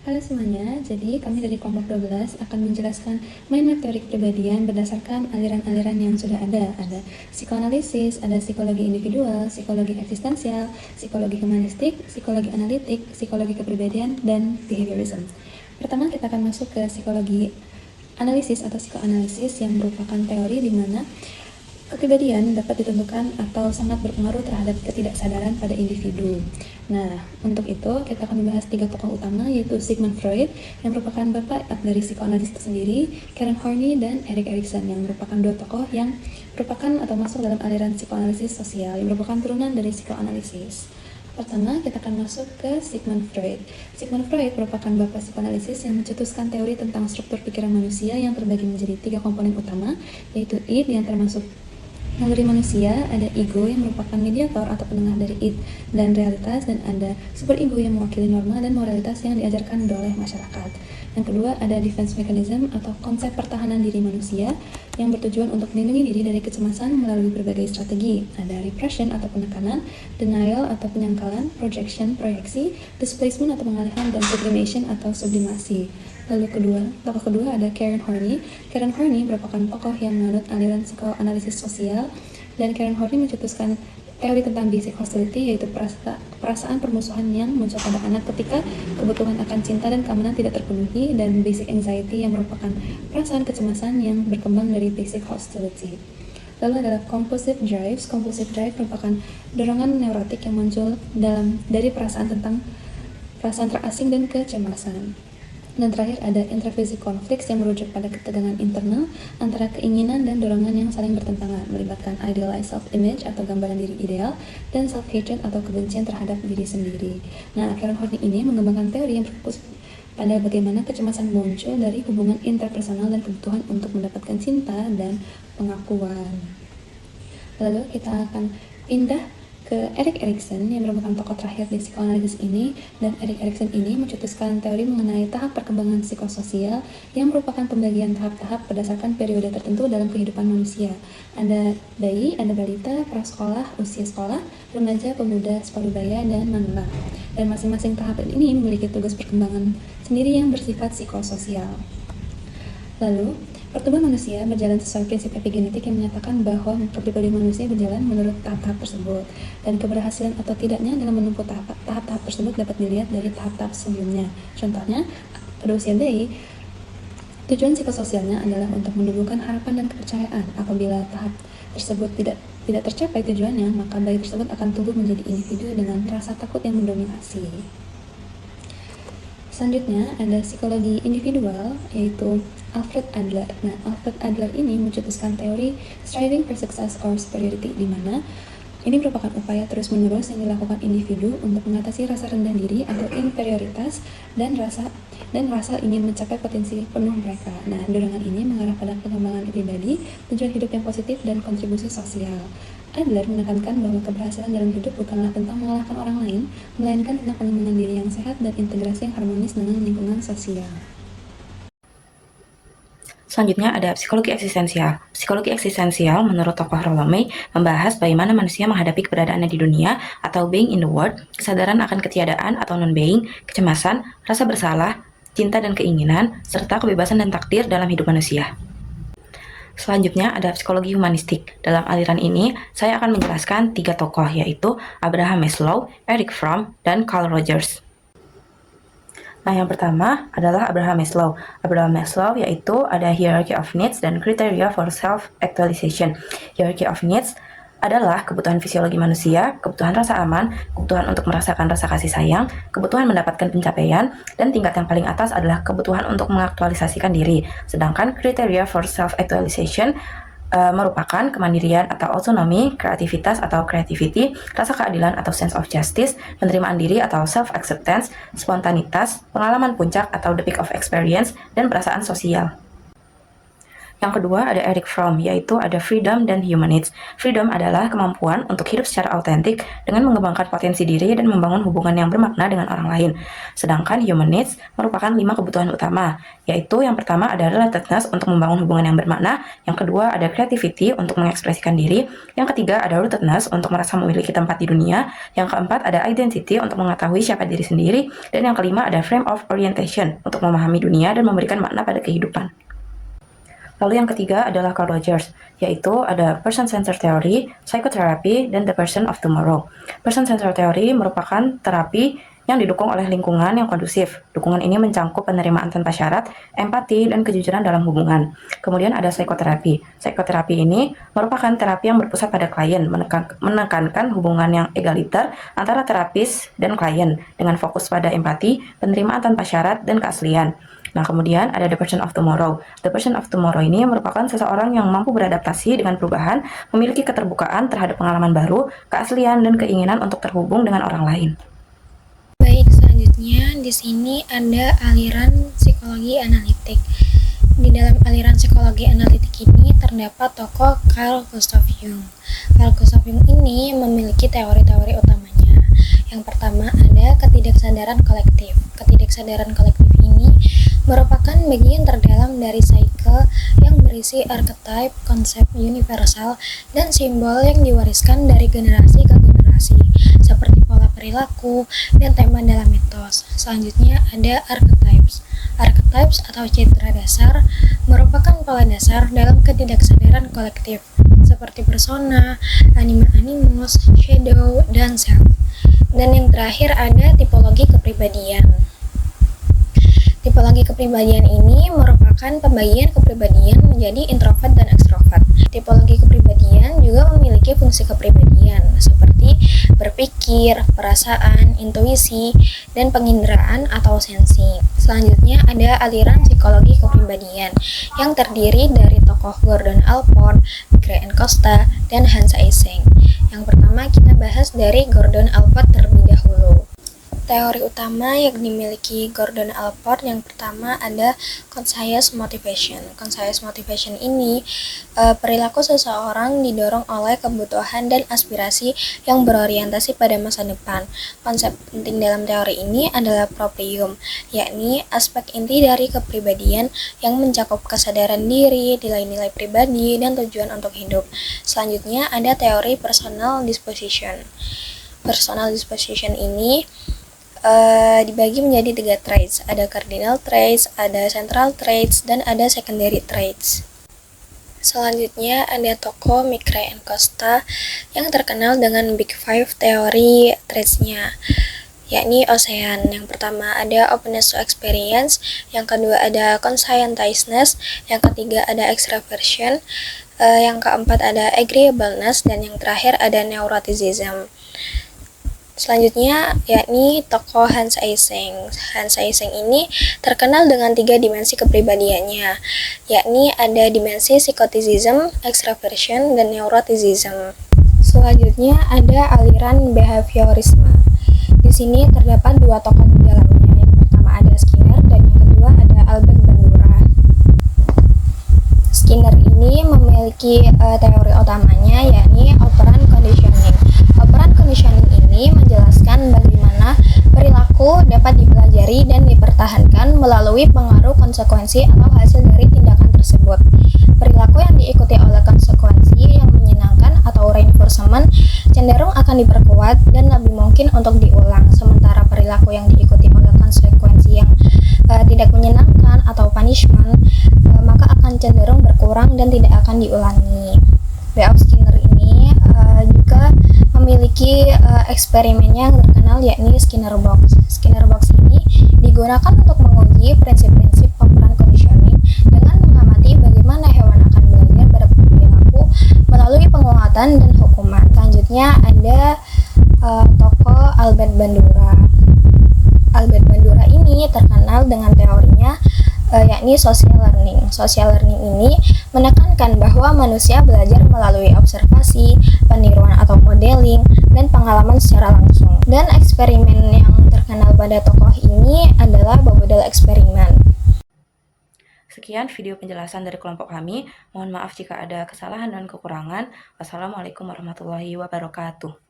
Halo semuanya, jadi kami dari kelompok 12 akan menjelaskan mind map teori kepribadian berdasarkan aliran-aliran yang sudah ada. Ada psikoanalisis, ada psikologi individual, psikologi eksistensial, psikologi humanistik, psikologi analitik, psikologi kepribadian, dan behaviorism. Pertama kita akan masuk ke psikologi analisis atau psikoanalisis yang merupakan teori di mana kepribadian dapat ditentukan atau sangat berpengaruh terhadap ketidaksadaran pada individu. Nah, untuk itu kita akan membahas 3 tokoh utama, yaitu Sigmund Freud yang merupakan bapak dari psikoanalis itu sendiri, Karen Horney, dan Erik Erikson yang merupakan 2 tokoh yang merupakan atau masuk dalam aliran psikoanalisis sosial yang merupakan turunan dari psikoanalisis. Pertama, kita akan masuk ke Sigmund Freud. Sigmund Freud merupakan bapak psikoanalisis yang mencetuskan teori tentang struktur pikiran manusia yang terbagi menjadi 3 komponen utama, yaitu id yang termasuk naluri manusia, ada ego yang merupakan mediator atau penengah dari id dan realitas, dan ada superego yang mewakili norma dan moralitas yang diajarkan oleh masyarakat. Yang kedua, ada defense mechanism atau konsep pertahanan diri manusia yang bertujuan untuk melindungi diri dari kecemasan melalui berbagai strategi. Ada repression atau penekanan, denial atau penyangkalan, projection, proyeksi, displacement atau pengalihan, dan sublimation atau sublimasi. Lalu tokoh kedua ada Karen Horney. Karen Horney merupakan tokoh yang menurut aliran psikoanalisis sosial, dan Karen Horney mencetuskan teori tentang basic hostility, yaitu perasaan permusuhan yang muncul pada anak ketika kebutuhan akan cinta dan keamanan tidak terpenuhi, dan basic anxiety yang merupakan perasaan kecemasan yang berkembang dari basic hostility. Lalu adalah compulsive drives. Compulsive drive merupakan dorongan neurotik yang muncul dari perasaan terasing dan kecemasan. Dan terakhir ada intraphysical conflicts yang merujuk pada ketegangan internal antara keinginan dan dorongan yang saling bertentangan, melibatkan idealized self-image atau gambaran diri ideal, dan self-hatred atau kebencian terhadap diri sendiri. Nah, Karen Horney ini mengembangkan teori yang berfokus pada bagaimana kecemasan muncul dari hubungan interpersonal dan kebutuhan untuk mendapatkan cinta dan pengakuan. Lalu kita akan pindah ke Erik Erikson yang merupakan tokoh terakhir di psikoanalisis ini, dan Erik Erikson ini mencetuskan teori mengenai tahap perkembangan psikososial yang merupakan pembagian tahap-tahap berdasarkan periode tertentu dalam kehidupan manusia. Ada bayi, ada balita, prasekolah, usia sekolah, remaja, pemuda, separubaya, dan manula. Dan masing-masing tahap ini memiliki tugas perkembangan sendiri yang bersifat psikososial. Lalu, pertumbuhan manusia berjalan sesuai prinsip epigenetik yang menyatakan bahwa kepribadian manusia berjalan menurut tahap-tahap tersebut, dan keberhasilan atau tidaknya dalam menempuh tahap-tahap tersebut dapat dilihat dari tahap-tahap sebelumnya. Contohnya, pada usia bayi, tujuan psikososialnya adalah untuk menumbuhkan harapan dan kepercayaan. Apabila tahap tersebut tidak tercapai tujuannya, maka bayi tersebut akan tumbuh menjadi individu dengan rasa takut yang mendominasi. Selanjutnya ada psikologi individual, yaitu Alfred Adler. Nah, Alfred Adler ini mencetuskan teori striving for success or superiority, di mana ini merupakan upaya terus-menerus yang dilakukan individu untuk mengatasi rasa rendah diri atau inferioritas dan rasa ingin mencapai potensi penuh mereka. Nah, dorongan ini mengarah pada pengembangan pribadi, tujuan hidup yang positif, dan kontribusi sosial. Adler menekankan bahwa keberhasilan dalam hidup bukanlah tentang mengalahkan orang lain, melainkan tentang pengembangan diri yang sehat dan integrasi yang harmonis dengan lingkungan sosial. Selanjutnya ada psikologi eksistensial. Psikologi eksistensial menurut tokoh Rollo May membahas bagaimana manusia menghadapi keberadaannya di dunia atau being in the world, kesadaran akan ketiadaan atau non-being, kecemasan, rasa bersalah, cinta dan keinginan, serta kebebasan dan takdir dalam hidup manusia. Selanjutnya ada psikologi humanistik. Dalam aliran ini, saya akan menjelaskan 3 tokoh, yaitu Abraham Maslow, Erich Fromm, dan Carl Rogers. Nah, yang pertama adalah Abraham Maslow. Abraham Maslow yaitu ada hierarchy of needs dan criteria for self-actualization. Hierarchy of needs adalah kebutuhan fisiologi manusia, kebutuhan rasa aman, kebutuhan untuk merasakan rasa kasih sayang, kebutuhan mendapatkan pencapaian, dan tingkat yang paling atas adalah kebutuhan untuk mengaktualisasikan diri. Sedangkan kriteria for self-actualization merupakan kemandirian atau autonomi, kreativitas atau creativity, rasa keadilan atau sense of justice, penerimaan diri atau self-acceptance, spontanitas, pengalaman puncak atau the peak of experience, dan perasaan sosial. Yang kedua ada Eric Fromm, yaitu ada freedom dan human needs. Freedom adalah kemampuan untuk hidup secara autentik dengan mengembangkan potensi diri dan membangun hubungan yang bermakna dengan orang lain. Sedangkan human needs merupakan 5 kebutuhan utama, yaitu yang pertama ada relatedness untuk membangun hubungan yang bermakna, yang kedua ada creativity untuk mengekspresikan diri, yang ketiga ada rootedness untuk merasa memiliki tempat di dunia, yang keempat ada identity untuk mengetahui siapa diri sendiri, dan yang kelima ada frame of orientation untuk memahami dunia dan memberikan makna pada kehidupan. Lalu yang ketiga adalah Carl Rogers, yaitu ada Person-Centered Theory, Psychotherapy, dan The Person of Tomorrow. Person-Centered Theory merupakan terapi yang didukung oleh lingkungan yang kondusif. Dukungan ini mencakup penerimaan tanpa syarat, empati, dan kejujuran dalam hubungan. Kemudian ada psikoterapi. Psikoterapi ini merupakan terapi yang berpusat pada klien, menekankan hubungan yang egaliter antara terapis dan klien, dengan fokus pada empati, penerimaan tanpa syarat, dan keaslian. Nah, kemudian ada The Person of Tomorrow. The Person of Tomorrow ini merupakan seseorang yang mampu beradaptasi dengan perubahan, memiliki keterbukaan terhadap pengalaman baru, keaslian, dan keinginan untuk terhubung dengan orang lain. Baik, selanjutnya di sini ada aliran psikologi analitik. Di dalam aliran psikologi analitik ini terdapat tokoh Carl Gustav Jung. Carl Gustav Jung ini memiliki teori-teori utamanya. Yang pertama ada ketidaksadaran kolektif. Ketidaksadaran kolektif ini merupakan bagian terdalam dari psyche yang berisi archetype, konsep universal, dan simbol yang diwariskan dari generasi ke generasi, seperti pola perilaku dan tema dalam mitos. Selanjutnya ada archetypes. Archetypes atau citra dasar merupakan pola dasar dalam ketidaksadaran kolektif, seperti persona, animus, shadow, dan self. Dan yang terakhir ada tipologi kepribadian. Tipologi kepribadian ini merupakan pembagian kepribadian menjadi introvert dan ekstrovert. Tipologi kepribadian juga memiliki fungsi kepribadian seperti berpikir, perasaan, intuisi, dan penginderaan atau sensing. Selanjutnya ada aliran psikologi kepribadian yang terdiri dari tokoh Gordon Allport, Brian Costa, dan Hans Eysenck. Yang pertama kita bahas dari Gordon Allport terlebih dahulu. Teori utama yang dimiliki Gordon Allport yang pertama ada conscious motivation. Conscious motivation ini perilaku seseorang didorong oleh kebutuhan dan aspirasi yang berorientasi pada masa depan. Konsep penting dalam teori ini adalah proprium, yakni aspek inti dari kepribadian yang mencakup kesadaran diri, nilai-nilai pribadi, dan tujuan untuk hidup. Selanjutnya ada teori personal disposition. Personal disposition ini dibagi menjadi 3 traits. Ada cardinal traits, ada central traits, dan ada secondary traits. Selanjutnya ada tokoh Brian Costa yang terkenal dengan Big Five teori traits-nya, yakni Ocean. Yang pertama ada openness to experience, yang kedua ada conscientiousness, yang ketiga ada extraversion, yang keempat ada agreeableness, dan yang terakhir ada neuroticism. Selanjutnya yakni tokoh Hans Eysenck. Hans Eysenck ini terkenal dengan 3 dimensi kepribadiannya, yakni ada dimensi psychoticism, extraversion, dan neuroticism. Selanjutnya ada aliran behaviorisme. Di sini terdapat 2 tokoh di dalamnya. Yang pertama ada Skinner dan yang kedua ada Albert Bandura. Skinner ini memiliki teori utamanya yakni operant conditioning. Operant conditioning ini menjelaskan bagaimana perilaku dapat dipelajari dan dipertahankan melalui pengaruh konsekuensi atau hasil dari tindakan tersebut. Perilaku yang diikuti oleh konsekuensi yang menyenangkan atau reinforcement cenderung akan diperkuat dan lebih mungkin untuk diulang, sementara perilaku yang diikuti oleh konsekuensi yang tidak menyenangkan atau punishment maka akan cenderung berkurang dan tidak akan diulangi. B.F. Skinner ini juga memiliki eksperimennya yang terkenal yakni Skinner Box. Skinner Box ini digunakan untuk menguji prinsip-prinsip operant conditioning dengan mengamati bagaimana hewan akan belajar berperilaku melalui penguatan dan hukuman. Selanjutnya ada tokoh Albert Bandura. Albert Bandura ini terkenal dengan teorinya yakni social learning. Social learning ini menekankan bahwa manusia belajar melalui observasi, peniruan atau modeling, dan pengalaman secara langsung. Dan eksperimen yang terkenal pada tokoh ini adalah Bobodal Experiment. Sekian video penjelasan dari kelompok kami. Mohon maaf jika ada kesalahan dan kekurangan. Wassalamualaikum warahmatullahi wabarakatuh.